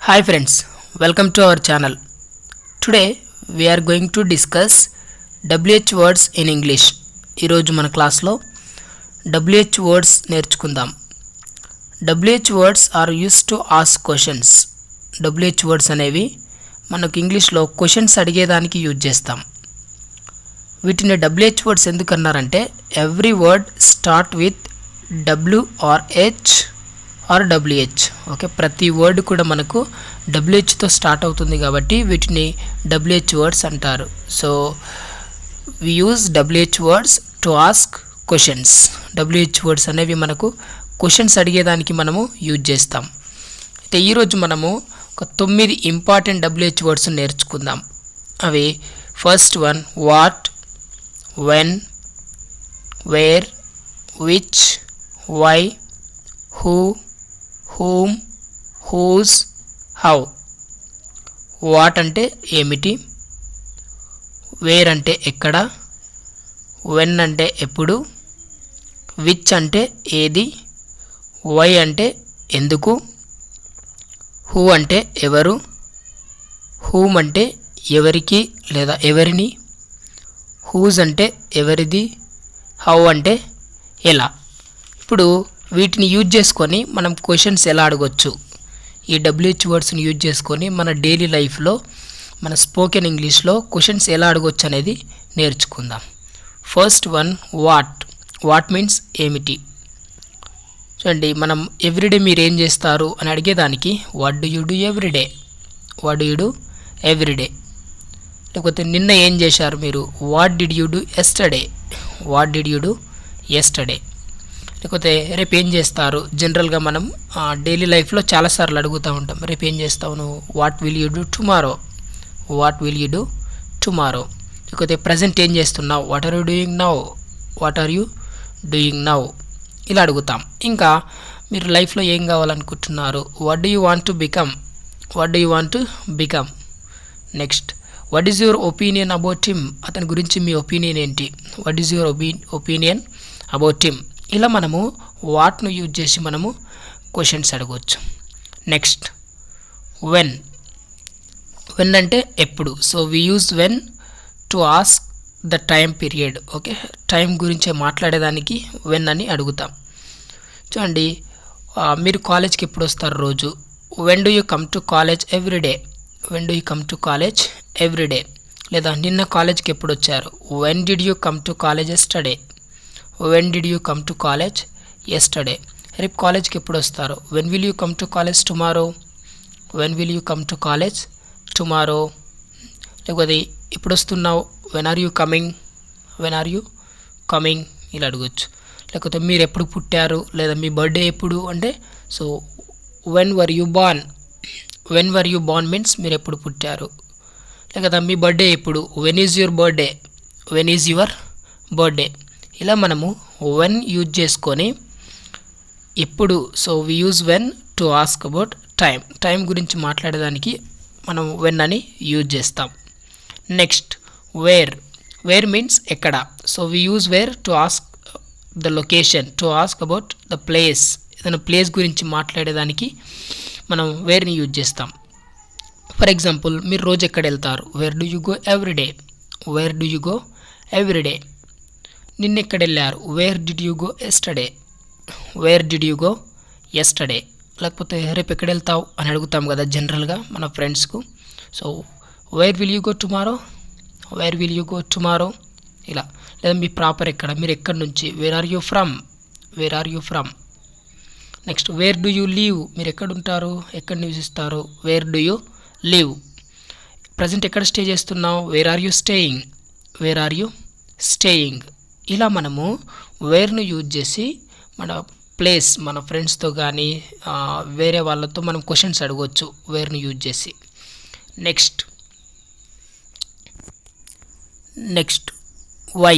Hi friends, welcome to our channel. Today we are going to discuss WH words in English. ఈరోజు మన క్లాస్లో WH words నేర్చుకుందాం. WH words are used to ask questions. WH words అనేవి మనకు ఇంగ్లీష్లో questions అడిగేదానికి use చేస్తాం. వీటిని WH words ఎందుకు అన్నారంటే every word start with W or H or WH. Okay, ప్రతి వర్డ్ కూడా మనకు WHతో స్టార్ట్ అవుతుంది కాబట్టి వీటిని WH వర్డ్స్ అంటారు. So we use WH words to ask questions. WH words అనేవి మనకు క్వశ్చన్స్ అడిగేదానికి మనము యూజ్ చేస్తాం. అయితే ఈరోజు మనము ఒక 9 ఇంపార్టెంట్ WH వర్డ్స్ నేర్చుకుందాం. అవి first one what, when, where, which, why, who, whom, whose, how. What అంటే ఏమిటి, వేర్ అంటే ఎక్కడ, వెన్ అంటే ఎప్పుడు, విచ్ అంటే ఏది, వై అంటే ఎందుకు, హూ అంటే ఎవరు, హూమ్ అంటే ఎవరికి లేదా ఎవరిని, హూజ్ అంటే ఎవరిది, హౌ అంటే ఎలా. ఇప్పుడు వీటిని యూజ్ చేసుకొని మనం క్వశ్చన్స్ ఎలా అడగొచ్చు, ఈ WH వర్డ్స్ని యూజ్ చేసుకొని మన డైలీ లైఫ్లో మన స్పోకెన్ ఇంగ్లీష్లో క్వశ్చన్స్ ఎలా అడగొచ్చు అనేది నేర్చుకుందాం. First one what. What means ఏమిటి. చూడండి, మనం ఎవ్రీడే మీరు ఏం చేస్తారు అని అడిగేదానికి what do you do everyday, what do you do everyday. లేకపోతే నిన్న ఏం చేశారు మీరు, what did you do yesterday, what did you do yesterday. లేకపోతే రేపు ఏం చేస్తారు, జనరల్గా మనం డైలీ లైఫ్లో చాలాసార్లు అడుగుతూ ఉంటాం, రేపు ఏం చేస్తావు నువ్వు, what will you do tomorrow, what will you do tomorrow. లేకపోతే ప్రజెంట్ ఏం చేస్తున్నావు, what are you doing now, what are you doing now. ఇలా అడుగుతాం. ఇంకా మీరు లైఫ్లో ఏం కావాలనుకుంటున్నారు, what do you want to become, what do you want to become. Next what is your opinion about him, అతని గురించి మీ ఒపీనియన్ ఏంటి, what is your opinion about him. ఇలా మనము వాట్ను యూజ్ చేసి మనము క్వశ్చన్స్ అడగవచ్చు. Next when. వెన్ అంటే ఎప్పుడు. So we use when to ask the time period. Okay, time గురించే మాట్లాడేదానికి వెన్ అని అడుగుతాం. చూడండి, మీరు కాలేజ్కి ఎప్పుడు వస్తారు రోజు, when do you come to college every day, when do you come to college every day. లేదా నిన్న కాలేజ్కి ఎప్పుడు వచ్చారు, when did you come to college yesterday, when did you come to college yesterday. రేపు కాలేజ్కి ఎప్పుడు వస్తారు, when will you come to college tomorrow, when will you come to college tomorrow. లేకపోతే ఇప్పుడు వస్తున్నావు, when are you coming, when are you coming. ఇలా అడగచ్చు. లేకపోతే మీరు ఎప్పుడు పుట్టారు లేదా మీ బర్త్డే ఎప్పుడు అంటే, so when were you born, when were you born means మీరు ఎప్పుడు పుట్టారు. లేకపోతే మీ బర్త్డే ఎప్పుడు, when is your birthday, when is your birthday. ఇలా మనము వెన్ యూజ్ చేసుకొని ఎప్పుడు, so we use when to ask about time, time గురించి మాట్లాడేదానికి మనం వెన్ అని యూజ్ చేస్తాం. Next where. వేర్ మీన్స్ ఎక్కడ. So we use where to ask the location, to ask about the place. ఏదైనా ప్లేస్ గురించి మాట్లాడేదానికి మనం వేర్ని యూజ్ చేస్తాం. ఫర్ ఎగ్జాంపుల్, మీరు రోజు ఎక్కడ వెళ్తారు, where do you go everyday, where do you go everyday. నిన్న ఎక్కడ వెళ్ళారు, where did you go yesterday, where did you go yesterday. లేకపోతే రేపు ఎక్కడ వెళ్తావు అని అడుగుతాం కదా జనరల్గా మన ఫ్రెండ్స్కు. So where will you go tomorrow, where will you go tomorrow. ఇలా. లేదా మీ ప్రాపర్ ఎక్కడ, మీరు ఎక్కడి నుంచి, where are you from, wear are you from. Next where do you live, మీరు ఎక్కడ ఉంటారు, ఎక్కడ నివసిస్తారు, where do you live. Present ఎక్కడ స్టే చేస్తున్నావు, where are you staying, where are you staying. ఇలా మనము వేర్ను యూజ్ చేసి మన ప్లేస్, మన ఫ్రెండ్స్తో కానీ వేరే వాళ్ళతో మనం క్వశ్చన్స్ అడగవచ్చు వేర్ను యూజ్ చేసి. Next why.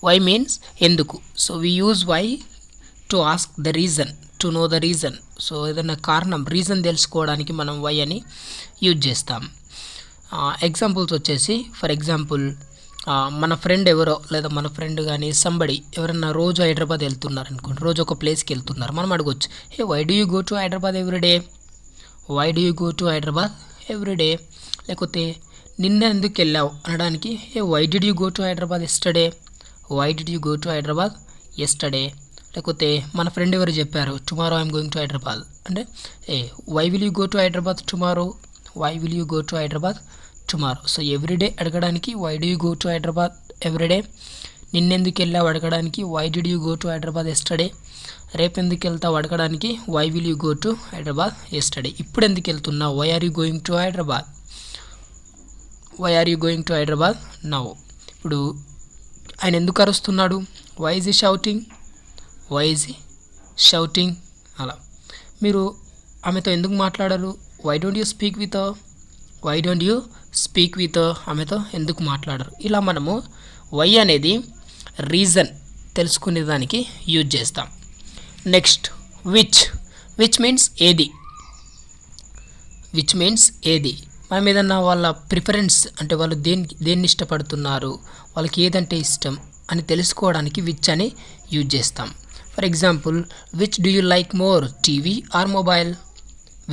వై మీన్స్ ఎందుకు. So we use why to ask the reason, to know the reason. సో ఏదైనా కారణం, రీజన్ తెలుసుకోవడానికి మనం వై అని యూజ్ చేస్తాం. ఎగ్జాంపుల్స్ వచ్చేసి, ఫర్ ఎగ్జాంపుల్ మన ఫ్రెండ్ ఎవరో లేదా మన ఫ్రెండ్ కానీ సంబడి ఎవరన్నా రోజు హైదరాబాద్ వెళ్తున్నారు అనుకోండి, రోజు ఒక ప్లేస్కి వెళ్తున్నారు, మనం అడగొచ్చు, hey why do you go to Hyderabad everyday, why do you go to Hyderabad everyday. లేకపోతే నిన్న ఎందుకు వెళ్ళావు అనడానికి why did you go to Hyderabad yesterday, why did you go to Hyderabad yesterday. లేకపోతే మన ఫ్రెండ్ ఎవరు చెప్పారు tomorrow I'm going to Hyderabad అంటే why will you go to Hyderabad tomorrow, why will you go to Hyderabad tomorrow. So everyday అడగడానికి why do you go to Hyderabad every day. నిన్నెందుకు వెళ్ళావు అడగడానికి why did you go to Hyderabad yesterday. రేపు ఎందుకు వెళ్తావు అడగడానికి why will you go to Hyderabad yesterday. ఇప్పుడు ఎందుకు వెళ్తున్నావు why are you going to Hyderabad, why are you going to Hyderabad now. ఇప్పుడు ఆయన ఎందుకు అరుస్తున్నాడు why is he shouting, why is he shouting. అలా మీరు ఆమెతో ఎందుకు మాట్లాడరు why don't you speak with, why don't you speak with, ఆమెతో ఎందుకు మాట్లాడరు. ఇలా మనము వై అనేది రీజన్ తెలుసుకునే దానికి యూజ్ చేస్తాం. నెక్స్ట్ విచ్, విచ్ మీన్స్ ఏది, విచ్ మీన్స్ ఏది. మనం ఏదన్నా వాళ్ళ ప్రిఫరెన్స్ అంటే వాళ్ళు దేన్ని ఇష్టపడుతున్నారు, వాళ్ళకి ఏదంటే ఇష్టం అని తెలుసుకోవడానికి విచ్ అని యూజ్ చేస్తాం. For example which do you like more TV or mobile,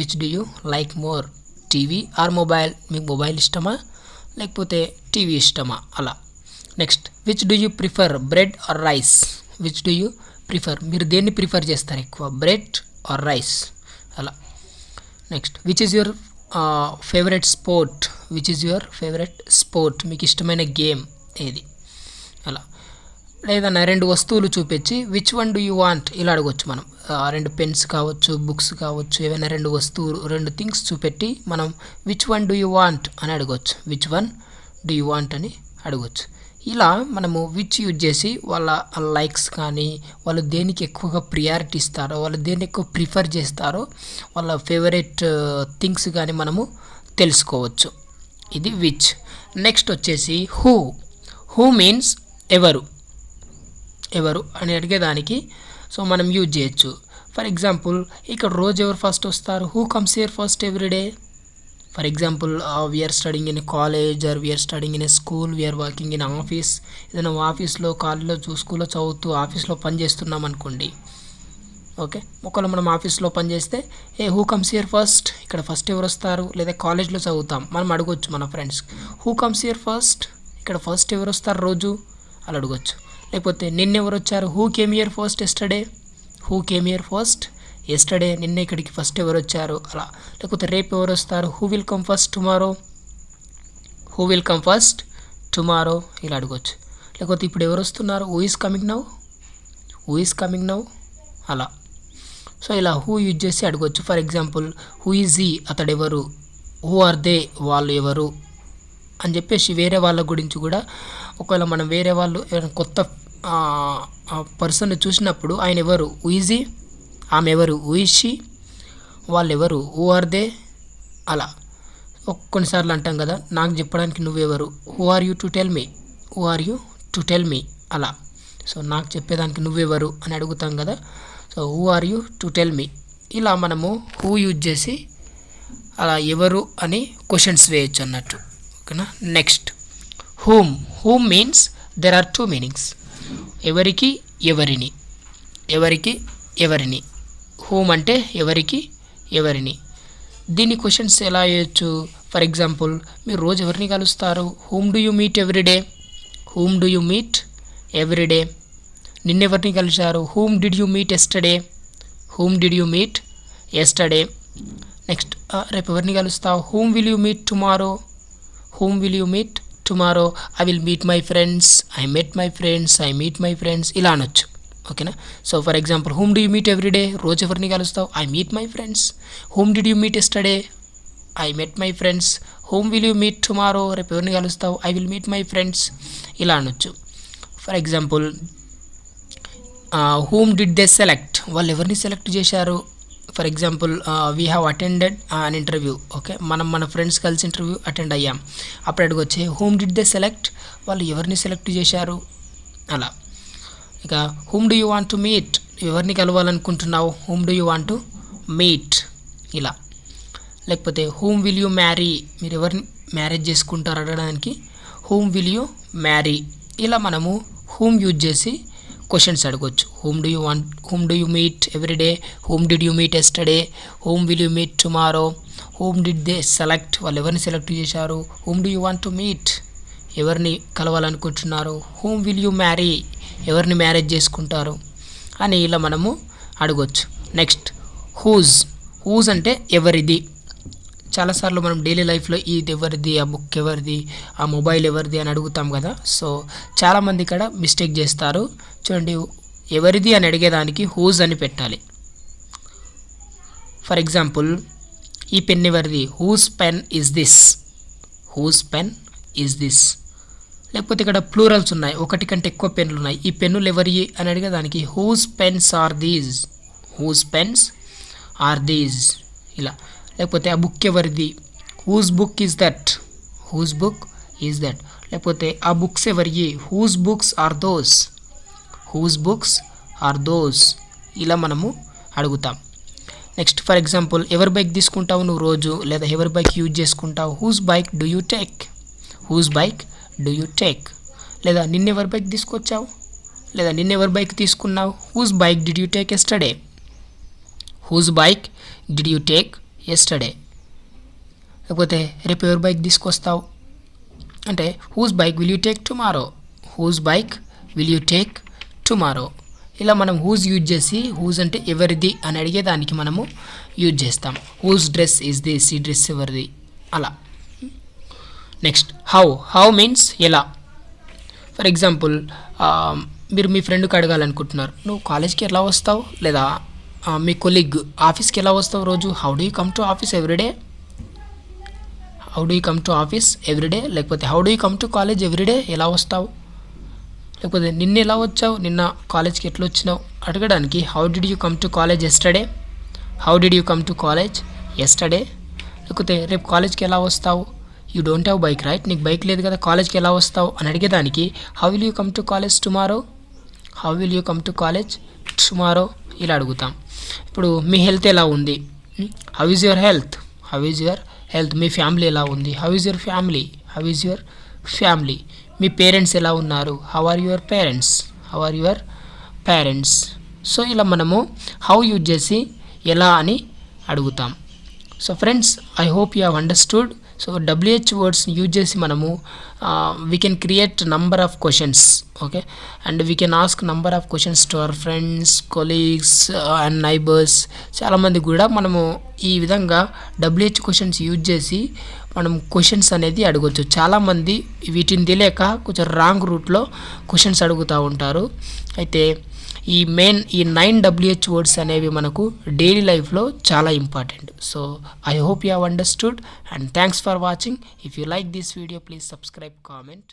which do you like more TV or mobile. మీకు మొబైల్ ఇష్టమా లేకపోతే టీవీ ఇష్టమా అలా. Next which do you prefer bread or rice, which do you prefer, మీరు దేన్ని prefer చేస్తారు ఎక్కువ bread or rice అలా. Next which is your favourite sport, which is your favourite sport, మీకు ఇష్టమైన గేమ్ ఏది అలా. లేదన్నా రెండు వస్తువులు చూపించి which one do you want ఇలా అడగవచ్చు మనం. రెండు పెన్స్ కావచ్చు, బుక్స్ కావచ్చు, ఏవైనా రెండు వస్తువులు రెండు థింగ్స్ చూపెట్టి మనం which one do you want అని అడగవచ్చు, which one do you want అని అడగవచ్చు. ఇలా మనము విచ్ యూజ్ చేసి వాళ్ళ లైక్స్ కానీ వాళ్ళు దేనికి ఎక్కువగా ప్రియారిటీ ఇస్తారో, వాళ్ళు దేన్ని ఎక్కువ ప్రిఫర్ చేస్తారో, వాళ్ళ ఫేవరెట్ థింగ్స్ కానీ మనము తెలుసుకోవచ్చు. ఇది విచ్. నెక్స్ట్ వచ్చేసి హూ, హూ మీన్స్ ఎవరు, ఎవరు అని అడిగేదానికి సో మనం యూజ్ చేయొచ్చు. ఫర్ ఎగ్జాంపుల్ ఇక్కడ రోజు ఎవరు ఫస్ట్ వస్తారు, who comes here first every day. For example we are studying in college or we are studying in a school, we are working in office. ఏదైనా ఆఫీస్లో కాలేజ్లో స్కూల్లో చదువుతూ ఆఫీస్లో పని చేస్తున్నాం అనుకోండి. ఓకే, ఒకవేళ మనం ఆఫీస్లో పని చేస్తే హూ కమ్స్ హియర్ ఫస్ట్, ఇక్కడ ఫస్ట్ ఎవరు వస్తారు. లేదా కాలేజ్లో చదువుతాం మనం అడగొచ్చు మన friends who comes here first, ఇక్కడ ఫస్ట్ ఎవరు వస్తారు రోజు అలా అడగొచ్చు. లేకపోతే నిన్న ఎవరు వచ్చారు who came here first yesterday, who came here first yesterday, నిన్న ఇక్కడికి ఫస్ట్ ఎవరు వచ్చారు అలా. లేకపోతే రేపు ఎవరు వస్తారు who will come first tomorrow, who will come first tomorrow ఇలా అడగవచ్చు. లేకపోతే ఇప్పుడు ఎవరు వస్తున్నారు who is coming now, who is coming now అలా. సో ఇలా హూ యూజ్ చేసి అడగవచ్చు. ఫర్ ఎగ్జాంపుల్ హూ ఈజ్ ఈ అతడెవరు, హూ ఆర్ దే వాళ్ళు ఎవరు అని చెప్పేసి వేరే వాళ్ళ గురించి కూడా ఒకవేళ మనం వేరే వాళ్ళు కొత్త పర్సన్ చూసినప్పుడు ఆయన ఎవరు హూ ఈజ్ ఈ, ఆమె ఎవరు హూ ఈజ్ షీ, వాళ్ళు ఎవరు హూ ఆర్ దే అలా. కొన్నిసార్లు అంటాం కదా నాకు చెప్పడానికి నువ్వెవరు, who are you to tell me, who are you to tell me అలా. సో నాకు చెప్పేదానికి నువ్వెవరు అని అడుగుతాం కదా, so who are you to tell me. ఇలా మనము హూ యూజ్ చేసి అలా ఎవరు అని క్వశ్చన్స్ వేయచ్చు అన్నట్టు. ఓకేనా. Next whom, whom means there are two meanings. ఎవరికి ఎవరిని, ఎవరికి ఎవరిని. హూమ్ అంటే ఎవరికి ఎవరిని. దీన్ని క్వశ్చన్స్ ఎలా వేయచ్చు. ఫర్ ఎగ్జాంపుల్ మీరు రోజు ఎవరిని కలుస్తారు whom do you meet everyday, whom do you meet everyday. నిన్నెవరిని కలిశారు whom did you meet yesterday, whom did you meet yesterday. Next రేపు ఎవరిని కలుస్తావు whom will you meet tomorrow, whom will you meet tomorrow. I will meet my friends, I met my friends, I meet my friends ఇలా అనొచ్చు. ఓకేనా. So for example whom do you meet everyday, రోజు ఎవరిని కలుస్తావు I meet my friends. Whom did you meet yesterday, I met my friends. Whom will you meet tomorrow, రేపు ఎవరిని కలుస్తావు I will meet my friends ఇలా అనొచ్చు. For example whom did they select, వాళ్ళు ఎవరిని సెలెక్ట్ చేశారు. For example we have attended an interview. Okay, మనం మన ఫ్రెండ్స్ కలిసి ఇంటర్వ్యూ అటెండ్ అయ్యాం. అప్పుడు అడిగొచ్చే హూమ్ డిడ్ దే సెలెక్ట్, వాళ్ళు ఎవరిని సెలెక్ట్ చేశారు అలా. ఇక whom do you want to meet, ఎవరిని కలవాలనుకుంటున్నావు whom do you want to meet ఇలా. లేకపోతే హూమ్ విల్ యూ మ్యారీ, మీరు ఎవరిని మ్యారేజ్ చేసుకుంటారు అడగడానికి హూమ్ విల్ యూ మ్యారీ. ఇలా మనము హూమ్ యూజ్ చేసి క్వశ్చన్స్ అడగవచ్చు. Whom do you meet everyday, whom did you meet yesterday, whom will you meet tomorrow whom did they select, వాళ్ళు ఎవరిని సెలెక్ట్ చేశారు. Whom do you want to meet, ఎవరిని కలవాలనుకుంటున్నారు. Whom will you marry, ఎవరిని marriage చేసుకుంటారు అని ఇలా మనము అడగొచ్చు. నెక్స్ట్ హూజ్ అంటే ఎవరిది. చాలాసార్లు మనం డైలీ లైఫ్లో ఇది ఎవరిది, ఆ బుక్ ఎవరిది, ఆ మొబైల్ ఎవరిది అని అడుగుతాం కదా. సో చాలామంది ఇక్కడ మిస్టేక్ చేస్తారు. చూడండి, ఎవరిది అని అడిగేదానికి హూజ్ అని పెట్టాలి. ఫర్ ఎగ్జాంపుల్, ఈ పెన్ ఎవరిది, whose pen is this, whose pen is this. లేకపోతే ఇక్కడ ప్లూరల్స్ ఉన్నాయి, ఒకటి కంటే ఎక్కువ పెన్నులు ఉన్నాయి, ఈ పెన్నులు ఎవరి అని అడిగేదానికి whose pens are these, whose pens are these ఇలా. లేకపోతే ఆ బుక్ ఎవరిది, whose book is that, whose book is that. లేకపోతే ఆ బుక్స్ ఎవరివి, whose books are those, whose books are those ఇలా మనము అడుగుతాం. నెక్స్ట్ ఫర్ ఎగ్జాంపుల్, ఎవరి బైక్ తీసుకుంటావు నువ్వు రోజు, లేదా ఎవరి బైక్ యూజ్ చేసుకుంటావు, whose bike do you take, whose bike do you take. లేదా నిన్నెవరి బైక్ తీసుకొచ్చావు, లేదా నిన్నెవరి బైక్ తీసుకున్నావు, whose bike did you take yesterday, whose bike did you take yesterday. లేకపోతే రేపు ఎవరి బైక్ తీసుకొస్తావు అంటే whose bike will you take tomorrow, whose bike will you take tomorrow. ఇలా మనం హూజ్ యూజ్ చేసి, హూజ్ అంటే ఎవరిది అని అడిగేదానికి మనము యూజ్ చేస్తాం. హూజ్ డ్రెస్ ఈజ్ దిస్, ఈ డ్రెస్ ఎవరిది అలా. నెక్స్ట్ హౌ మీన్స్ ఎలా. ఫర్ ఎగ్జాంపుల్, మీరు మీ ఫ్రెండ్కి అడగాలనుకుంటున్నారు, నువ్వు కాలేజ్కి ఎలా వస్తావు, లేదా మీ కొలీగ్ ఆఫీస్కి ఎలా వస్తావు రోజు, how do you come to office everyday, how do you come to office everyday. లేకపోతే how do you come to college everyday, ఎలా వస్తావు. లేకపోతే నిన్న ఎలా వచ్చావు, నిన్న కాలేజ్కి ఎట్లా వచ్చినావు అడగడానికి how did you come to college yesterday, how did you come to college yesterday. లేకపోతే రేపు కాలేజ్కి ఎలా వస్తావు, you don't have bike right, నీకు బైక్ లేదు కదా, కాలేజ్కి ఎలా వస్తావు అని అడిగేదానికి how will you come to college tomorrow, how will you come to college tomorrow ఇలా అడుగుతాం. ఇప్పుడు మీ హెల్త్ ఎలా ఉంది, how is your health, how is your health. మీ ఫ్యామిలీ ఎలా ఉంది, how is your family, how is your family. మీ పేరెంట్స్ ఎలా ఉన్నారు, how are your parents, how are your parents. So ఇలా మనము హౌ యూజ్ చేసి ఎలా అని అడుగుతాం. So friends, I hope you have understood. So WH వర్డ్స్ని యూజ్ చేసి మనము we can create number of questions, okay, and we can ask number of questions to our friends, colleagues and neighbours. చాలామంది కూడా మనము ఈ విధంగా WH క్వశ్చన్స్ యూజ్ చేసి మనం క్వశ్చన్స్ అనేది అడగొచ్చు. చాలామంది వీటిని తెలియక కొంచెం రాంగ్ రూట్లో క్వశ్చన్స్ అడుగుతూ ఉంటారు. అయితే ఈ 9 WH వర్డ్స్ అనేవి మనకు డైలీ లైఫ్లో చాలా important. So I hope you have understood and thanks for watching. If you like this video please subscribe, comment.